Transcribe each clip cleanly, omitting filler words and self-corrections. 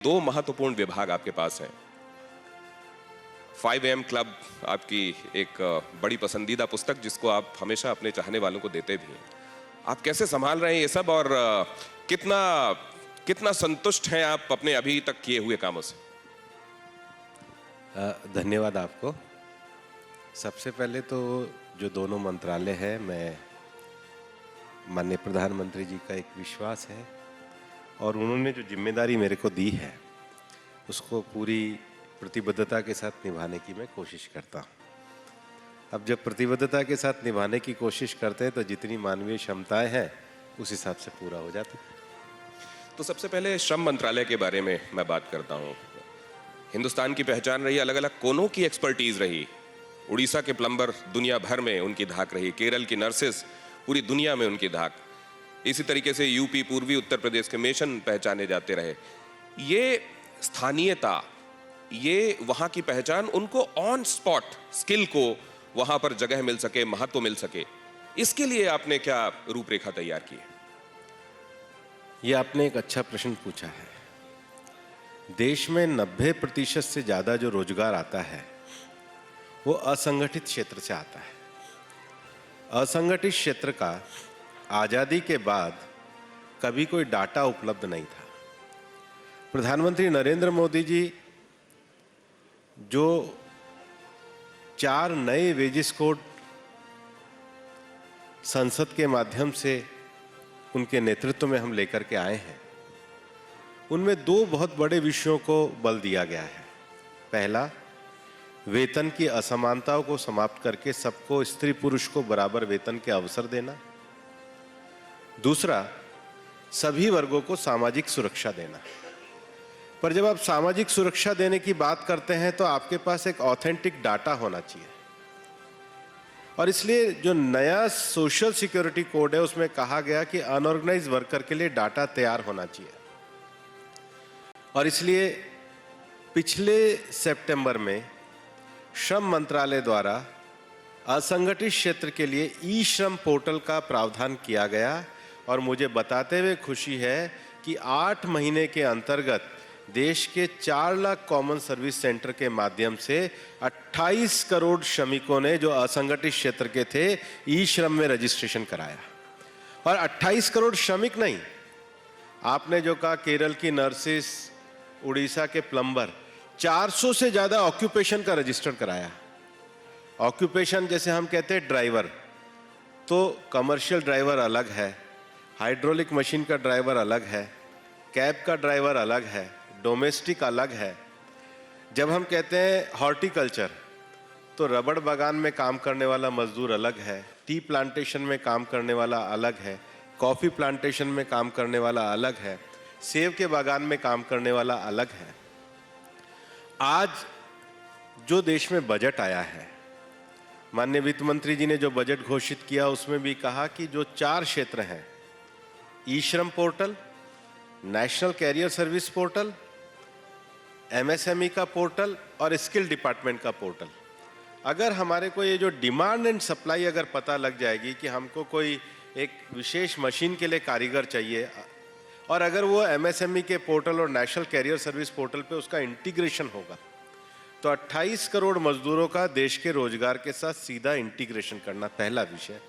दो महत्वपूर्ण विभाग आपके पास हैं। 5 AM क्लब आपकी एक बड़ी पसंदीदा पुस्तक जिसको आप हमेशा अपने चाहने वालों को देते भी हैं। आप कैसे संभाल रहे हैं ये सब और कितना कितना संतुष्ट हैं आप अपने अभी तक किए हुए कामों से? धन्यवाद आपको। सबसे पहले तो जो दोनों मंत्रालय है, मैं माननीय प्रधानमंत्री जी का एक विश्वास है और उन्होंने जो जिम्मेदारी मेरे को दी है उसको पूरी प्रतिबद्धता के साथ निभाने की मैं कोशिश करता हूँ। अब जब प्रतिबद्धता के साथ निभाने की कोशिश करते हैं तो जितनी मानवीय क्षमताएं हैं उस हिसाब से पूरा हो जाता है। तो सबसे पहले श्रम मंत्रालय के बारे में मैं बात करता हूँ। हिंदुस्तान की पहचान रही, अलग अलग कोनों की एक्सपर्टीज रही। उड़ीसा के प्लम्बर दुनिया भर में उनकी धाक रही, केरल की नर्सेस पूरी दुनिया में उनकी धाक, इसी तरीके से यूपी, पूर्वी उत्तर प्रदेश के मिशन पहचाने जाते रहे। ये स्थानीयता, ये वहाँ की पहचान, उनको ऑन स्पॉट स्किल को वहाँ पर जगह मिल सके, महत्व मिल सके, इसके लिए आपने क्या रूपरेखा तैयार की है? ये आपने एक अच्छा प्रश्न पूछा है। देश में 90% से ज़्यादा जो रोजगार आता है वो असंगठित क्षेत्र से आता है। असंगठित क्षेत्र का आज़ादी के बाद कभी कोई डाटा उपलब्ध नहीं था। प्रधानमंत्री नरेंद्र मोदी जी जो 4 नए वेजेस कोड संसद के माध्यम से उनके नेतृत्व में हम लेकर के आए हैं, उनमें 2 बहुत बड़े विषयों को बल दिया गया है। पहला, वेतन की असमानताओं को समाप्त करके सबको, स्त्री पुरुष को बराबर वेतन के अवसर देना। दूसरा, सभी वर्गों को सामाजिक सुरक्षा देना। पर जब आप सामाजिक सुरक्षा देने की बात करते हैं तो आपके पास एक ऑथेंटिक डाटा होना चाहिए और इसलिए जो नया सोशल सिक्योरिटी कोड है उसमें कहा गया कि अनऑर्गेनाइज वर्कर के लिए डाटा तैयार होना चाहिए। और इसलिए पिछले सितंबर में श्रम मंत्रालय द्वारा असंगठित क्षेत्र के लिए ई श्रम पोर्टल का प्रावधान किया गया और मुझे बताते हुए खुशी है कि 8 महीने के अंतर्गत देश के 4 लाख कॉमन सर्विस सेंटर के माध्यम से 28 करोड़ श्रमिकों ने जो असंगठित क्षेत्र के थे ई श्रम में रजिस्ट्रेशन कराया। और 28 करोड़ श्रमिक नहीं, आपने जो कहा केरल की नर्सेस, उड़ीसा के प्लम्बर, 400 से ज़्यादा ऑक्यूपेशन का रजिस्टर कराया। ऑक्यूपेशन जैसे हम कहते हैं ड्राइवर, तो कमर्शियल ड्राइवर अलग है, हाइड्रोलिक मशीन का ड्राइवर अलग है, कैब का ड्राइवर अलग है, डोमेस्टिक अलग है। जब हम कहते हैं हॉर्टिकल्चर तो रबड़ बागान में काम करने वाला मजदूर अलग है, टी प्लांटेशन में काम करने वाला अलग है, कॉफ़ी प्लांटेशन में काम करने वाला अलग है, सेब के बागान में काम करने वाला अलग है। आज जो देश में बजट आया है, माननीय वित्त मंत्री जी ने जो बजट घोषित किया उसमें भी कहा कि जो 4 क्षेत्र हैं, e Shram portal, national career service portal, MSME का पोर्टल और स्किल डिपार्टमेंट का पोर्टल, अगर हमारे को ये जो डिमांड एंड सप्लाई अगर पता लग जाएगी कि हमको कोई एक विशेष मशीन के लिए कारीगर चाहिए और अगर वो एमएसएमई के पोर्टल और नेशनल कैरियर सर्विस पोर्टल पे उसका इंटीग्रेशन होगा तो 28 करोड़ मजदूरों का देश के रोजगार के साथ सीधा इंटीग्रेशन करना पहला विषय।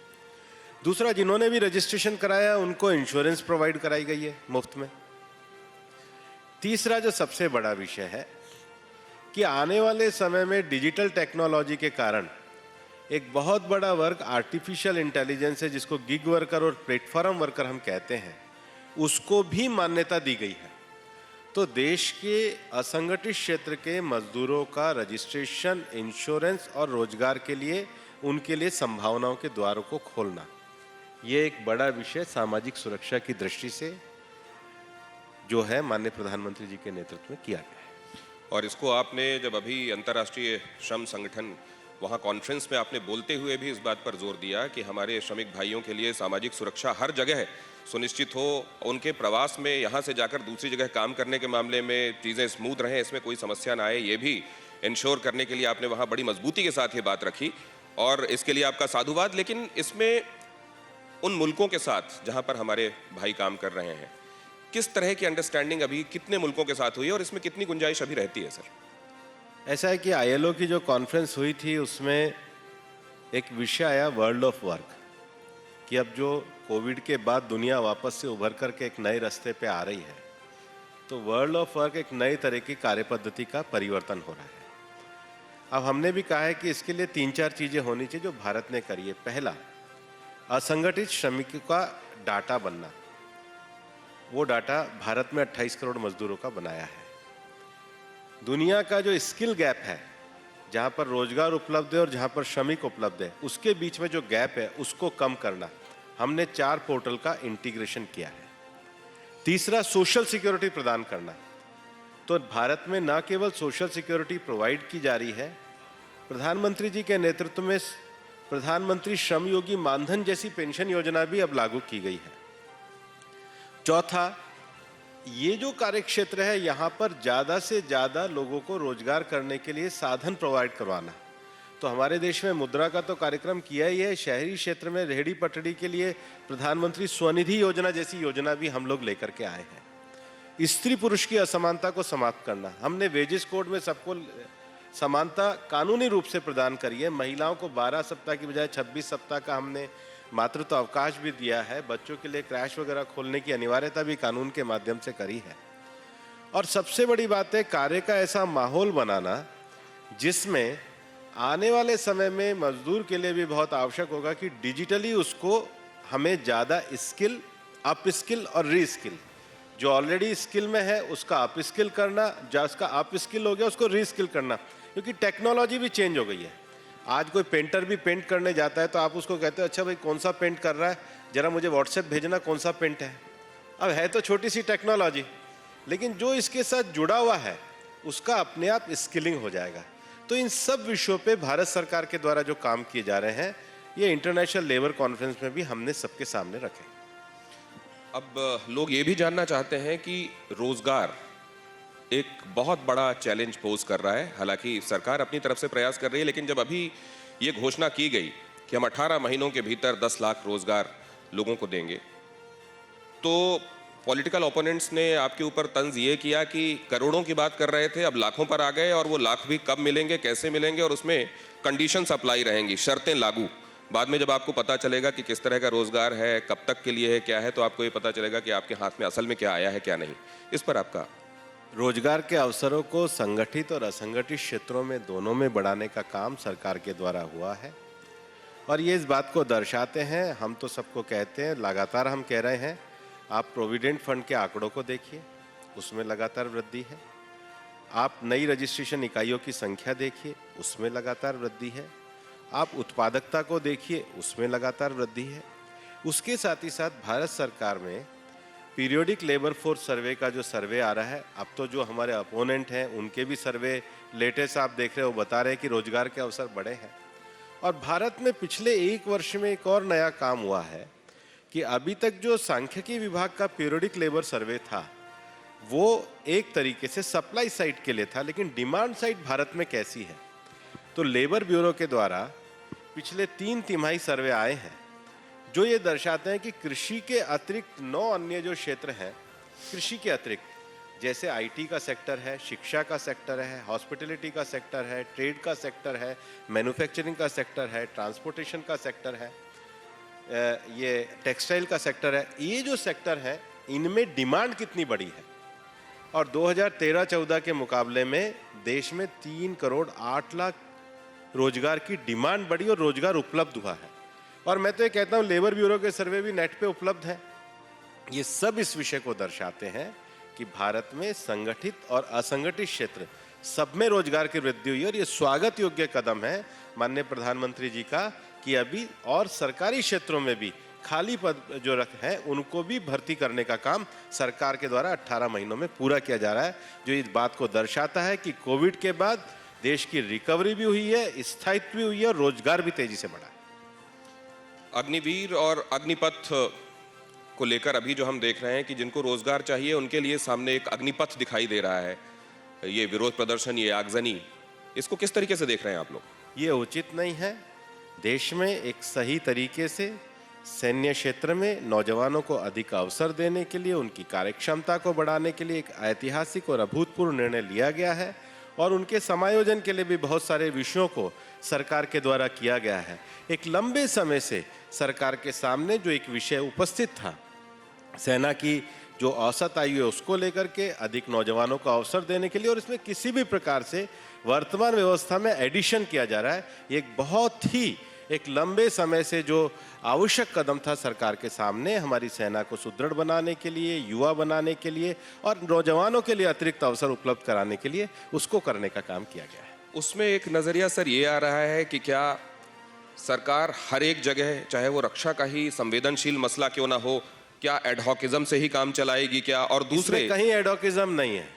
दूसरा, जिन्होंने भी रजिस्ट्रेशन कराया उनको इंश्योरेंस प्रोवाइड कराई गई है मुफ्त में। तीसरा जो सबसे बड़ा विषय है कि आने वाले समय में डिजिटल टेक्नोलॉजी के कारण एक बहुत बड़ा वर्ग आर्टिफिशियल इंटेलिजेंस है, जिसको गिग वर्कर और प्लेटफॉर्म वर्कर हम कहते हैं, उसको भी मान्यता दी गई है। तो देश के असंगठित क्षेत्र के मजदूरों का रजिस्ट्रेशन, इंश्योरेंस और रोजगार के लिए उनके लिए संभावनाओं के द्वारों को खोलना, ये एक बड़ा विषय सामाजिक सुरक्षा की दृष्टि से जो है माननीय प्रधानमंत्री जी के नेतृत्व में किया गया है। और इसको आपने जब अभी अंतर्राष्ट्रीय श्रम संगठन वहाँ कॉन्फ्रेंस में आपने बोलते हुए भी इस बात पर जोर दिया कि हमारे श्रमिक भाइयों के लिए सामाजिक सुरक्षा हर जगह सुनिश्चित हो, उनके प्रवास में यहाँ से जाकर दूसरी जगह काम करने के मामले में चीज़ें स्मूथ रहें, इसमें कोई समस्या ना आए, ये भी इंश्योर करने के लिए आपने वहाँ बड़ी मजबूती के साथ ये बात रखी और इसके लिए आपका साधुवाद। लेकिन इसमें उन मुल्कों के साथ जहाँ पर हमारे भाई काम कर रहे हैं, किस तरह की अंडरस्टैंडिंग अभी कितने मुल्कों के साथ हुई है और इसमें कितनी गुंजाइश अभी रहती है सर? ऐसा है कि आईएलओ की जो कॉन्फ्रेंस हुई थी उसमें एक विषय आया वर्ल्ड ऑफ वर्क, कि अब जो कोविड के बाद दुनिया वापस से उभर करके एक नए रास्ते पे आ रही है, तो वर्ल्ड ऑफ वर्क एक नए तरह की कार्य पद्धति का परिवर्तन हो रहा है। अब हमने भी कहा है कि इसके लिए 3-4 चीजें होनी चाहिए जो भारत ने करी है। पहला, असंगठित श्रमिकों का डाटा बनना। वो डाटा भारत में 28 करोड़ मजदूरों का बनाया है। दुनिया का जो स्किल गैप है, जहां पर रोजगार उपलब्ध है और जहां पर श्रमिक उपलब्ध है, उसके बीच में जो गैप है उसको कम करना, हमने 4 पोर्टल का इंटीग्रेशन किया है। तीसरा, सोशल सिक्योरिटी प्रदान करना। तो भारत में न केवल सोशल सिक्योरिटी प्रोवाइड की जा रही है, प्रधानमंत्री जी के नेतृत्व में प्रधानमंत्री श्रम योगी मानधन जैसी पेंशन योजना भी अब लागू की गई है। चौथा, ये जो कार्य क्षेत्र है यहां पर ज्यादा से ज्यादा लोगों को रोजगार करने के लिए साधन प्रोवाइड करवाना। तो हमारे देश में मुद्रा का तो कार्यक्रम किया ही है, शहरी क्षेत्र में रेहड़ी पटड़ी के लिए प्रधानमंत्री स्वनिधि योजना जैसी योजना भी हम लोग लेकर के आए हैं। स्त्री पुरुष की असमानता को समाप्त करना, हमने वेजेस कोड में सबको समानता कानूनी रूप से प्रदान करी है। महिलाओं को 12 सप्ताह की बजाय 26 सप्ताह का हमने मातृत्व अवकाश भी दिया है। बच्चों के लिए क्रैश वगैरह खोलने की अनिवार्यता भी कानून के माध्यम से करी है। और सबसे बड़ी बात है कार्य का ऐसा माहौल बनाना जिसमें आने वाले समय में मजदूर के लिए भी बहुत आवश्यक होगा कि डिजिटली उसको हमें ज़्यादा स्किल, अप स्किल और री स्किल, जो ऑलरेडी स्किल में है उसका अप स्किल करना, जो उसका अप स्किल हो गया उसको री स्किल करना, क्योंकि टेक्नोलॉजी भी चेंज हो गई है। आज कोई पेंटर भी पेंट करने जाता है तो आप उसको कहते हो अच्छा भाई कौन सा पेंट कर रहा है, जरा मुझे व्हाट्सएप भेजना कौन सा पेंट है। अब है तो छोटी सी टेक्नोलॉजी, लेकिन जो इसके साथ जुड़ा हुआ है उसका अपने आप स्किलिंग हो जाएगा। तो इन सब विषयों पे भारत सरकार के द्वारा जो काम किए जा रहे हैं, ये इंटरनेशनल लेबर कॉन्फ्रेंस में भी हमने सबके सामने रखे। अब लोग ये भी जानना चाहते हैं कि रोजगार एक बहुत बड़ा चैलेंज पोज कर रहा है। हालांकि सरकार अपनी तरफ से प्रयास कर रही है, लेकिन जब अभी ये घोषणा की गई कि हम 18 महीनों के भीतर 10 लाख रोजगार लोगों को देंगे, तो पॉलिटिकल ओपोनेंट्स ने आपके ऊपर तंज ये किया कि करोड़ों की बात कर रहे थे, अब लाखों पर आ गए, और वो लाख भी कब मिलेंगे, कैसे मिलेंगे, और उसमें कंडीशंस अप्लाई रहेंगी, शर्तें लागू। बाद में जब आपको पता चलेगा कि किस तरह का रोजगार है, कब तक के लिए है, क्या है, तो आपको ये पता चलेगा कि आपके हाथ में असल में क्या आया है क्या नहीं। इस पर आपका? रोजगार के अवसरों को संगठित और असंगठित क्षेत्रों में दोनों में बढ़ाने का काम सरकार के द्वारा हुआ है, और ये इस बात को दर्शाते हैं। हम तो सबको कहते हैं, लगातार हम कह रहे हैं, आप प्रोविडेंट फंड के आंकड़ों को देखिए, उसमें लगातार वृद्धि है। आप नई रजिस्ट्रेशन इकाइयों की संख्या देखिए, उसमें लगातार वृद्धि है। आप उत्पादकता को देखिए, उसमें लगातार वृद्धि है। उसके साथ ही साथ भारत सरकार में पीरियोडिक लेबर फोर्स सर्वे का जो सर्वे आ रहा है, अब तो जो हमारे अपोनेंट हैं उनके भी सर्वे लेटेस्ट आप देख रहे हो, बता रहे हैं कि रोजगार के अवसर बढ़े हैं। और भारत में पिछले 1 वर्ष में एक और नया काम हुआ है कि अभी तक जो सांख्यिकी विभाग का पीरियोडिक लेबर सर्वे था वो एक तरीके से सप्लाई साइड के लिए था, लेकिन डिमांड साइड भारत में कैसी है, तो लेबर ब्यूरो के द्वारा पिछले 3 तिमाही सर्वे आए हैं जो ये दर्शाते हैं कि कृषि के अतिरिक्त 9 अन्य जो क्षेत्र हैं, कृषि के अतिरिक्त, जैसे आईटी का सेक्टर है, शिक्षा का सेक्टर है, हॉस्पिटैलिटी का सेक्टर है, ट्रेड का सेक्टर है, मैन्युफैक्चरिंग का सेक्टर है, ट्रांसपोर्टेशन का सेक्टर है, ये टेक्सटाइल का सेक्टर है, ये जो सेक्टर है इनमें डिमांड कितनी बड़ी है। और 2013-14 के मुकाबले में देश में 3 करोड़ 8 लाख रोजगार की डिमांड बढ़ी और रोजगार उपलब्ध हुआ है। और मैं तो ये कहता हूँ लेबर ब्यूरो के सर्वे भी नेट पे उपलब्ध है। ये सब इस विषय को दर्शाते हैं कि भारत में संगठित और असंगठित क्षेत्र सब में रोजगार की वृद्धि हुई है, और ये स्वागत योग्य कदम है माननीय प्रधानमंत्री जी का कि अभी और सरकारी क्षेत्रों में भी खाली पद जो हैं उनको भी भर्ती करने का काम सरकार के द्वारा 18 महीनों में पूरा किया जा रहा है, जो इस बात को दर्शाता है कि कोविड के बाद देश की रिकवरी भी हुई है, स्थायित्व भी हुई है और रोजगार भी तेजी से बढ़ा है। अग्निवीर और अग्निपथ को लेकर अभी जो हम देख रहे हैं कि जिनको रोजगार चाहिए उनके लिए सामने एक अग्निपथ दिखाई दे रहा है, ये विरोध प्रदर्शन, ये आगजनी, इसको किस तरीके से देख रहे हैं आप लोग? ये उचित नहीं है। देश में एक सही तरीके से सैन्य क्षेत्र में नौजवानों को अधिक अवसर देने के लिए, उनकी कार्यक्षमता को बढ़ाने के लिए एक ऐतिहासिक और अभूतपूर्व निर्णय लिया गया है और उनके समायोजन के लिए भी बहुत सारे विषयों को सरकार के द्वारा किया गया है। एक लंबे समय से सरकार के सामने जो एक विषय उपस्थित था, सेना की जो औसत आयु है उसको लेकर के अधिक नौजवानों को अवसर देने के लिए, और इसमें किसी भी प्रकार से वर्तमान व्यवस्था में एडिशन किया जा रहा है, ये एक बहुत ही एक लंबे समय से जो आवश्यक कदम था सरकार के सामने, हमारी सेना को सुदृढ़ बनाने के लिए, युवा बनाने के लिए और नौजवानों के लिए अतिरिक्त अवसर उपलब्ध कराने के लिए उसको करने का काम किया गया है। उसमें एक नजरिया सर ये आ रहा है कि क्या सरकार हर एक जगह, चाहे वो रक्षा का ही संवेदनशील मसला क्यों ना हो, क्या एडहॉकिज्म से ही काम चलाएगी क्या? और दूसरे कहीं एडहॉकिज्म नहीं है,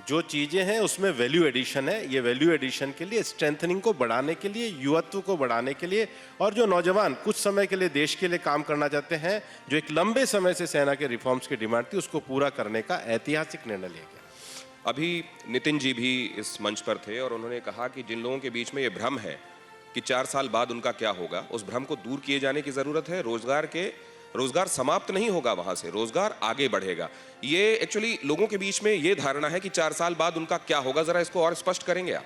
जो चीजें हैं उसमें वैल्यू एडिशन है। ये वैल्यू एडिशन के लिए, स्ट्रेंथनिंग को बढ़ाने के लिए, युवत्व को बढ़ाने के लिए, और जो नौजवान कुछ समय के लिए देश के लिए काम करना चाहते हैं, जो एक लंबे समय से सेना के रिफॉर्म्स की डिमांड थी, उसको पूरा करने का ऐतिहासिक निर्णय लिया गया। अभी नितिन जी भी इस मंच पर थे और उन्होंने कहा कि जिन लोगों के बीच में ये भ्रम है कि 4 साल बाद उनका क्या होगा, उस भ्रम को दूर किए जाने की जरूरत है। रोजगार समाप्त नहीं होगा, वहां से रोजगार आगे बढ़ेगा। ये एक्चुअली लोगों के बीच में ये धारणा है कि 4 साल बाद उनका क्या होगा, जरा इसको और स्पष्ट करेंगे आप?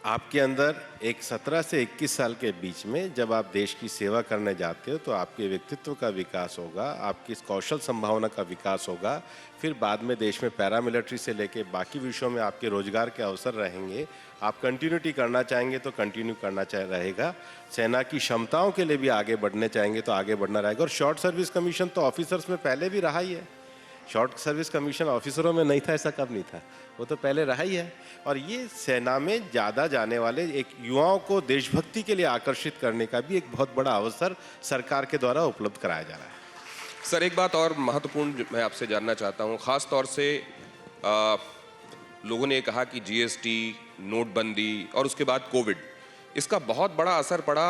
आपके अंदर एक 17 से 21 साल के बीच में जब आप देश की सेवा करने जाते हो तो आपके व्यक्तित्व का विकास होगा, आपकी कौशल संभावना का विकास होगा, फिर बाद में देश में पैरामिलिट्री से लेके बाकी विषयों में आपके रोजगार के अवसर रहेंगे। आप कंटिन्यूटी करना चाहेंगे तो कंटिन्यू करना रहेगा, सेना की क्षमताओं के लिए भी आगे बढ़ने चाहेंगे तो आगे बढ़ना रहेगा। और शॉर्ट सर्विस कमीशन तो ऑफिसर्स में पहले भी रहा ही है, शॉर्ट सर्विस कमीशन ऑफिसरों में नहीं था, ऐसा कब नहीं था, वो तो पहले रहा ही है। और ये सेना में ज़्यादा जाने वाले एक युवाओं को देशभक्ति के लिए आकर्षित करने का भी एक बहुत बड़ा अवसर सरकार के द्वारा उपलब्ध कराया जा रहा है। सर, एक बात और महत्वपूर्ण मैं आपसे जानना चाहता हूँ, खास तौर से लोगों ने कहा कि जीएसटी, नोटबंदी और उसके बाद कोविड, इसका बहुत बड़ा असर पड़ा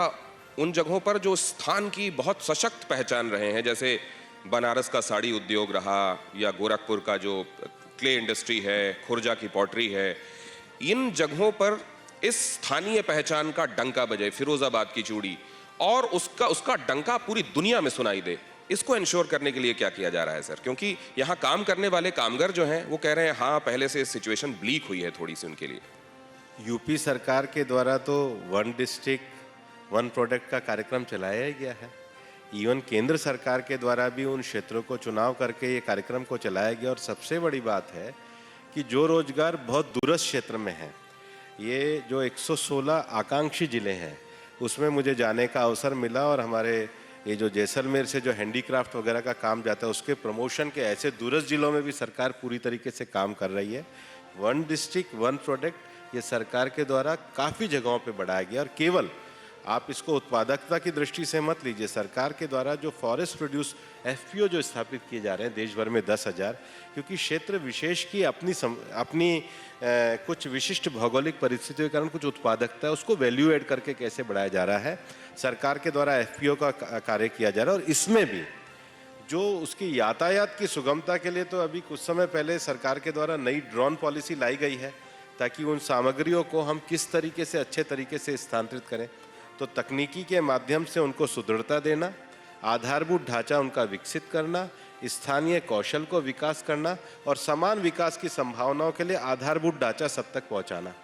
उन जगहों पर जो स्थान की बहुत सशक्त पहचान रहे हैं, जैसे बनारस का साड़ी उद्योग रहा या गोरखपुर का जो क्ले इंडस्ट्री है, खुर्जा की पॉटरी है। इन जगहों पर इस स्थानीय पहचान का डंका बजे, फिरोजाबाद की चूड़ी, और उसका डंका पूरी दुनिया में सुनाई दे, इसको इंश्योर करने के लिए क्या किया जा रहा है सर? क्योंकि यहाँ काम करने वाले कामगार जो हैं वो कह रहे हैं हाँ, पहले से सिचुएशन ब्लीक हुई है थोड़ी सी उनके लिए। यूपी सरकार के द्वारा तो 1 डिस्ट्रिक्ट 1 प्रोडक्ट का कार्यक्रम चलाया गया है। इवन केंद्र सरकार के द्वारा भी उन क्षेत्रों को चुनाव करके ये कार्यक्रम को चलाया गया। और सबसे बड़ी बात है कि जो रोजगार बहुत दूरस्थ क्षेत्र में है, ये जो 116 आकांक्षी जिले हैं उसमें मुझे जाने का अवसर मिला, और हमारे ये जो जैसलमेर से जो हैंडीक्राफ्ट वगैरह का काम जाता है उसके प्रमोशन के ऐसे दूरस्थ जिलों में भी सरकार पूरी तरीके से काम कर रही है। 1 डिस्ट्रिक्ट 1 प्रोडक्ट ये सरकार के द्वारा काफ़ी जगहों पे बढ़ाया गया। और केवल आप इसको उत्पादकता की दृष्टि से मत लीजिए, सरकार के द्वारा जो फॉरेस्ट प्रोड्यूस एफपीओ जो स्थापित किए जा रहे हैं देश भर में 10,000, क्योंकि क्षेत्र विशेष की अपनी कुछ विशिष्ट भौगोलिक परिस्थितियों के कारण कुछ उत्पादकता है, उसको वैल्यू ऐड करके कैसे बढ़ाया जा रहा है, सरकार के द्वारा एफपीओ का कार्य किया जा रहा है। और इसमें भी जो उसकी यातायात की सुगमता के लिए तो अभी कुछ समय पहले सरकार के द्वारा नई ड्रोन पॉलिसी लाई गई है, ताकि उन सामग्रियों को हम किस तरीके से अच्छे तरीके से स्थानांतरित करें। तो तकनीकी के माध्यम से उनको सुदृढ़ता देना, आधारभूत ढांचा उनका विकसित करना, स्थानीय कौशल को विकास करना और समान विकास की संभावनाओं के लिए आधारभूत ढांचा सब तक पहुंचाना।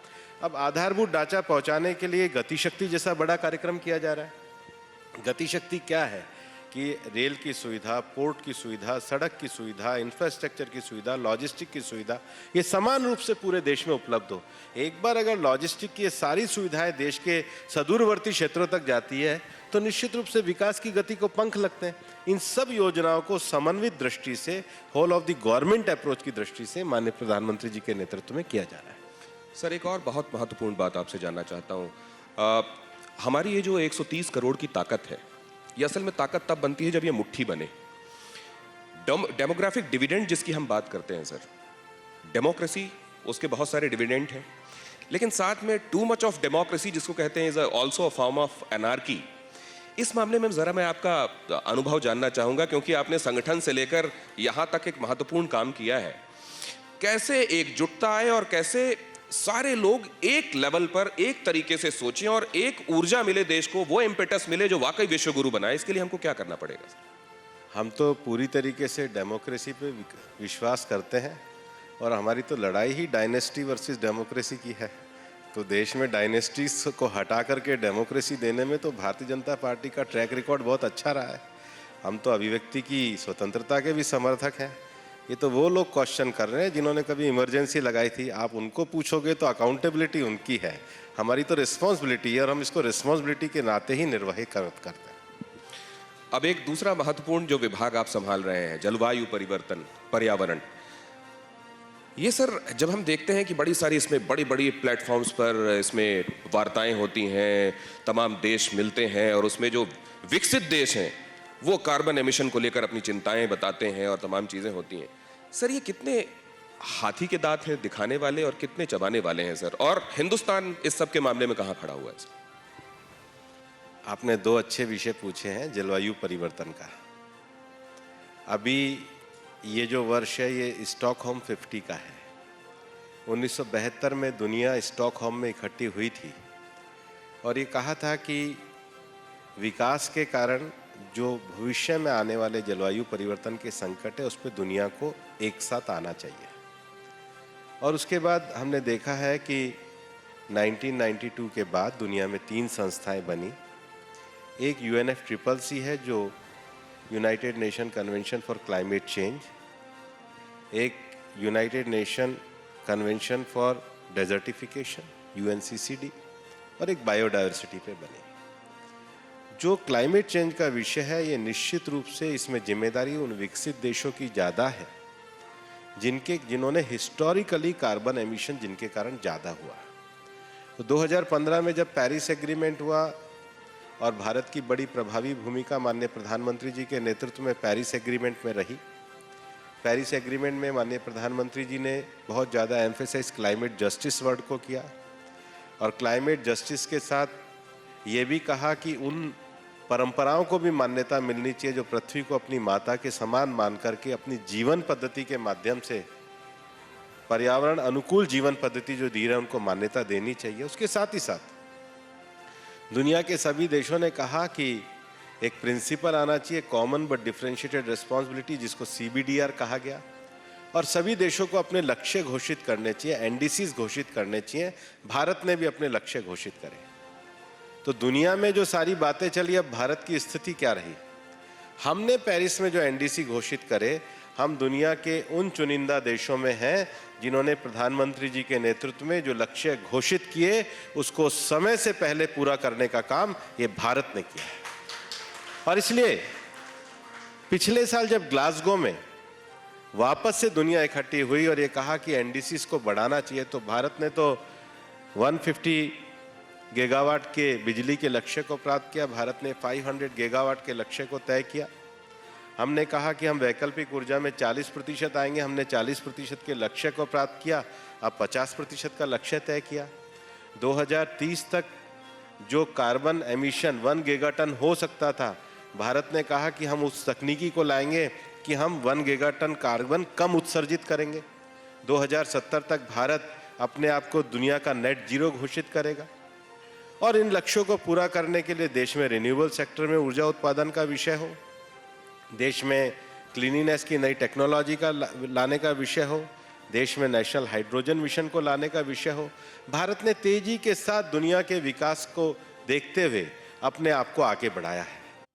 अब आधारभूत ढांचा पहुंचाने के लिए गतिशक्ति जैसा बड़ा कार्यक्रम किया जा रहा है। गतिशक्ति क्या है कि रेल की सुविधा, पोर्ट की सुविधा, सड़क की सुविधा, इंफ्रास्ट्रक्चर की सुविधा, लॉजिस्टिक की सुविधा, ये समान रूप से पूरे देश में उपलब्ध हो। एक बार अगर लॉजिस्टिक की ये सारी सुविधाएं देश के सुदूरवर्ती क्षेत्रों तक जाती है तो निश्चित रूप से विकास की गति को पंख लगते हैं। इन सब योजनाओं को समन्वित दृष्टि से, whole of the government approach की दृष्टि से माननीय प्रधानमंत्री जी के नेतृत्व में किया जा रहा है। सर, एक और बहुत महत्वपूर्ण बात आपसे जानना चाहता हूँ। हमारी ये जो 130 करोड़ की ताकत है, ये असल में ताकत तब बनती है जब ये मुट्ठी बने। डेमोग्राफिक डिविडेंड जिसकी हम बात करते हैं सर, डेमोक्रेसी, उसके बहुत सारे डिविडेंड हैं, लेकिन साथ में टू मच ऑफ डेमोक्रेसी जिसको कहते हैं is also a form of anarchy. इस मामले में जरा मैं आपका अनुभव जानना चाहूंगा, क्योंकि आपने संगठन से लेकर यहां तक एक महत्वपूर्ण काम किया है। कैसे एकजुटता आए और कैसे सारे लोग एक लेवल पर एक तरीके से सोचें और एक ऊर्जा मिले देश को, वो इम्पेटस मिले जो वाकई विश्व गुरु बनाए, इसके लिए हमको क्या करना पड़ेगा? हम तो पूरी तरीके से डेमोक्रेसी पे विश्वास करते हैं और हमारी तो लड़ाई ही डायनेस्टी वर्सेस डेमोक्रेसी की है। तो देश में डायनेस्टीज को हटा करके डेमोक्रेसी देने में तो भारतीय जनता पार्टी का ट्रैक रिकॉर्ड बहुत अच्छा रहा है। हम तो अभिव्यक्ति की स्वतंत्रता के भी समर्थक हैं। ये तो वो लोग क्वेश्चन कर रहे हैं जिन्होंने कभी इमरजेंसी लगाई थी। आप उनको पूछोगे तो अकाउंटेबिलिटी उनकी है, हमारी तो रिस्पॉन्सिबिलिटी है और हम इसको रिस्पॉन्सिबिलिटी के नाते ही निर्वाहित करते हैं। अब एक दूसरा महत्वपूर्ण जो विभाग आप संभाल रहे हैं, जलवायु परिवर्तन, पर्यावरण, ये सर जब हम देखते हैं कि बड़ी सारी इसमें बड़ी बड़ी प्लेटफॉर्म्स पर इसमें वार्ताएं होती हैं, तमाम देश मिलते हैं और उसमें जो विकसित देश हैं वो कार्बन एमिशन को लेकर अपनी चिंताएं बताते हैं और तमाम चीज़ें होती हैं। सर ये कितने हाथी के दांत हैं दिखाने वाले और कितने चबाने वाले हैं सर, और हिंदुस्तान इस सब के मामले में कहाँ खड़ा हुआ है सर? आपने दो अच्छे विषय पूछे हैं। जलवायु परिवर्तन का, अभी ये जो वर्ष है ये स्टॉकहोम 50 का है। 1972 में दुनिया स्टॉकहोम में इकट्ठी हुई थी और ये कहा था कि विकास के कारण जो भविष्य में आने वाले जलवायु परिवर्तन के संकट है उस पर दुनिया को एक साथ आना चाहिए। और उसके बाद हमने देखा है कि 1992 के बाद दुनिया में 3 संस्थाएं बनी। एक UNFCCC है जो United Nation convention for climate change, एक United Nation convention for desertification UNCCD और एक बायोडायवर्सिटी पे बनी। जो क्लाइमेट चेंज का विषय है ये निश्चित रूप से इसमें जिम्मेदारी उन विकसित देशों की ज़्यादा है जिन्होंने हिस्टोरिकली कार्बन एमिशन जिनके कारण ज़्यादा हुआ। तो 2015 में जब पेरिस एग्रीमेंट हुआ और भारत की बड़ी प्रभावी भूमिका माननीय प्रधानमंत्री जी के नेतृत्व में पेरिस एग्रीमेंट में रही। पेरिस एग्रीमेंट में माननीय प्रधानमंत्री जी ने बहुत ज़्यादा एम्फेसाइज क्लाइमेट जस्टिस वर्ड को किया और क्लाइमेट जस्टिस के साथ ये भी कहा कि उन परंपराओं को भी मान्यता मिलनी चाहिए जो पृथ्वी को अपनी माता के समान मान करके अपनी जीवन पद्धति के माध्यम से पर्यावरण अनुकूल जीवन पद्धति जो दी रहे हैं उनको मान्यता देनी चाहिए। उसके साथ ही साथ दुनिया के सभी देशों ने कहा कि एक प्रिंसिपल आना चाहिए, कॉमन बट डिफरेंशिएटेड रिस्पॉन्सिबिलिटी, जिसको CBDR कहा गया, और सभी देशों को अपने लक्ष्य घोषित करने चाहिए, NDCs घोषित करने चाहिए। भारत ने भी अपने लक्ष्य घोषित करे। तो दुनिया में जो सारी बातें चली, अब भारत की स्थिति क्या रही? हमने पेरिस में जो NDC घोषित करे, हम दुनिया के उन चुनिंदा देशों में हैं जिन्होंने प्रधानमंत्री जी के नेतृत्व में जो लक्ष्य घोषित किए उसको समय से पहले पूरा करने का काम ये भारत ने किया। और इसलिए पिछले साल जब ग्लासगो में वापस से दुनिया इकट्ठी हुई और ये कहा कि NDCs को बढ़ाना चाहिए, तो भारत ने तो 150 गीगावाट के बिजली के लक्ष्य को प्राप्त किया। भारत ने 500 गीगावाट के लक्ष्य को तय किया। हमने कहा कि हम वैकल्पिक ऊर्जा में 40% आएंगे, हमने 40% के लक्ष्य को प्राप्त किया। अब 50% का लक्ष्य तय किया। 2030 तक जो कार्बन एमिशन 1 गीगाटन हो सकता था, भारत ने कहा कि हम उस तकनीकी को लाएंगे कि हम 1 गीगाटन कार्बन कम उत्सर्जित करेंगे। 2070 तक भारत अपने आप को दुनिया का नेट जीरो घोषित करेगा। और इन लक्ष्यों को पूरा करने के लिए देश में रिन्यूएबल सेक्टर में ऊर्जा उत्पादन का विषय हो, देश में क्लीनिनेस की नई टेक्नोलॉजी का लाने का विषय हो, देश में नेशनल हाइड्रोजन मिशन को लाने का विषय हो, भारत ने तेजी के साथ दुनिया के विकास को देखते हुए अपने आप को आगे बढ़ाया है।